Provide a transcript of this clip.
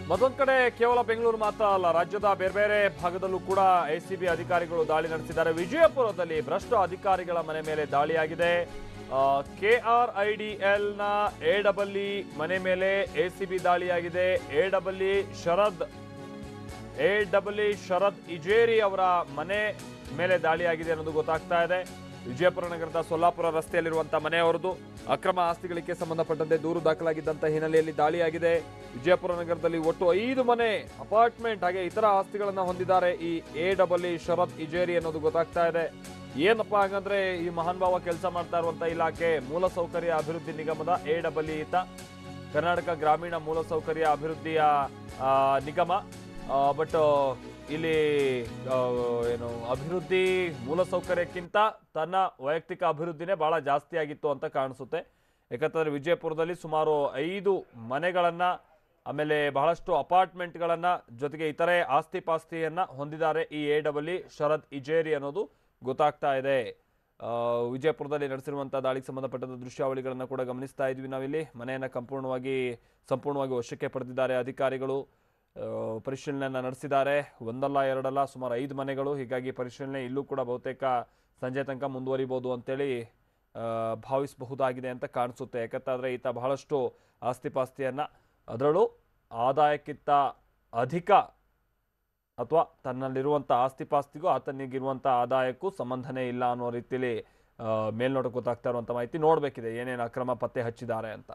ಮತ್ತೊಂದು ಕಡೆ ಕೇವಲ ಬೆಂಗಳೂರು ಮಾತ್ರ ಅಲ್ಲ, ರಾಜ್ಯದ ಬೇರೆ ಬೇರೆ ಭಾಗದಲ್ಲೂ ಕೂಡ ಎಸಿಬಿ ಅಧಿಕಾರಿಗಳು ದಾಳಿ ನಡೆಸಿದ್ದಾರೆ. ವಿಜಯಪುರದಲ್ಲಿ ಭ್ರಷ್ಟ ಅಧಿಕಾರಿಗಳ ಮನೆ ಮೇಲೆ ದಾಳಿಯಾಗಿದೆ. KRIDL ನ ಎಡಬಲ್ಲಿ ಮನೆ ಮೇಲೆ ಎಸಿಬಿ ದಾಳಿಯಾಗಿದೆ. ಎಡಬಲ್ಲಿ ಶರದ್ ಇಜೇರಿ ಅವರ ಮನೆ ಮೇಲೆ ದಾಳಿಯಾಗಿದೆ ಅನ್ನೋದು ಗೊತ್ತಾಗ್ತಾ ಇದೆ. ವಿಜಯಪುರ ನಗರದ ಸೊಲ್ಲಾಪುರ ರಸ್ತೆಯಲ್ಲಿರುವಂತಹ ಮನೆಯವರದು. ಅಕ್ರಮ ಆಸ್ತಿಗಳಿಗೆ ಸಂಬಂಧಪಟ್ಟಂತೆ ದೂರು ದಾಖಲಾಗಿದ್ದಂತ ಹಿನ್ನೆಲೆಯಲ್ಲಿ ದಾಳಿಯಾಗಿದೆ. ವಿಜಯಪುರ ನಗರದಲ್ಲಿ ಒಟ್ಟು 5 ಮನೆ, ಅಪಾರ್ಟ್ಮೆಂಟ್ ಹಾಗೆ ಇತರ ಆಸ್ತಿಗಳನ್ನ ಹೊಂದಿದ್ದಾರೆ ಈ ಎಡಬಲ್ಲಿ ಶರದ್ ಇಜೇರಿ ಅನ್ನೋದು ಗೊತ್ತಾಗ್ತಾ ಇದೆ. ಏನಪ್ಪಾ ಹಾಗಂದ್ರೆ ಈ ಮಹಾನ್ ಭಾವ ಕೆಲಸ ಮಾಡ್ತಾ ಇರುವಂತ ಇಲಾಖೆ ಮೂಲಸೌಕರ್ಯ ಅಭಿವೃದ್ಧಿ ನಿಗಮದ ಎಡಬಲ್ಲಿ ಈತ. ಕರ್ನಾಟಕ ಗ್ರಾಮೀಣ ಮೂಲಸೌಕರ್ಯ ಅಭಿವೃದ್ಧಿಯ ನಿಗಮ. ಬಟ್ ಇಲ್ಲಿ ಏನು ಅಭಿವೃದ್ಧಿ ಮೂಲಸೌಕರ್ಯಕ್ಕಿಂತ ತನ್ನ ವೈಯಕ್ತಿಕ ಅಭಿವೃದ್ಧಿನೇ ಬಹಳ ಜಾಸ್ತಿ ಆಗಿತ್ತು ಅಂತ ಕಾಣಿಸುತ್ತೆ. ಯಾಕಂತಂದ್ರೆ ವಿಜಯಪುರದಲ್ಲಿ ಸುಮಾರು 5 ಮನೆಗಳನ್ನ, ಆಮೇಲೆ ಬಹಳಷ್ಟು ಅಪಾರ್ಟ್ಮೆಂಟ್ಗಳನ್ನ, ಜೊತೆಗೆ ಇತರೆ ಆಸ್ತಿ ಪಾಸ್ತಿಯನ್ನ ಹೊಂದಿದ್ದಾರೆ ಈ ಎಡಬಲ್ಲಿ ಶರದ್ ಇಜೇರಿ ಅನ್ನೋದು ಗೊತ್ತಾಗ್ತಾ ಇದೆ. ವಿಜಯಪುರದಲ್ಲಿ ನಡೆಸಿರುವಂತಹ ದಾಳಿಗೆ ಸಂಬಂಧಪಟ್ಟಂತ ದೃಶ್ಯಾವಳಿಗಳನ್ನ ಕೂಡ ಗಮನಿಸ್ತಾ ಇದ್ವಿ ನಾವಿಲ್ಲಿ. ಮನೆಯನ್ನ ಸಂಪೂರ್ಣವಾಗಿ ವಶಕ್ಕೆ ಪಡೆದಿದ್ದಾರೆ ಅಧಿಕಾರಿಗಳು. ಪರಿಶೀಲನೆಯನ್ನ ನಡೆಸಿದ್ದಾರೆ. ಒಂದಲ್ಲ ಎರಡಲ್ಲ, ಸುಮಾರು 5 ಮನೆಗಳು. ಹೀಗಾಗಿ ಪರಿಶೀಲನೆ ಇಲ್ಲೂ ಕೂಡ ಬಹುತೇಕ ಸಂಜೆ ತನಕ ಮುಂದುವರಿಬಹುದು ಅಂತೇಳಿ ಭಾವಿಸಬಹುದಾಗಿದೆ ಅಂತ ಕಾಣಿಸುತ್ತೆ. ಯಾಕಂತಾದ್ರೆ ಈತ ಬಹಳಷ್ಟು ಆಸ್ತಿ ಪಾಸ್ತಿಯನ್ನ, ಅದರಲ್ಲೂ ಆದಾಯಕ್ಕಿಂತ ಅಧಿಕ ಅಥವಾ ತನ್ನಲ್ಲಿರುವಂಥ ಆಸ್ತಿ ಪಾಸ್ತಿಗೂ ಆತನಿಗಿರುವಂಥ ಆದಾಯಕ್ಕೂ ಸಂಬಂಧನೇ ಇಲ್ಲ ಅನ್ನೋ ರೀತಿಯಲ್ಲಿ ಮೇಲ್ನೋಟಕ್ಕೆ ಗೊತ್ತಾಗ್ತಾ ಇರುವಂಥ ಮಾಹಿತಿ. ನೋಡಬೇಕಿದೆ ಏನೇನು ಅಕ್ರಮ ಪತ್ತೆ ಹಚ್ಚಿದ್ದಾರೆ ಅಂತ.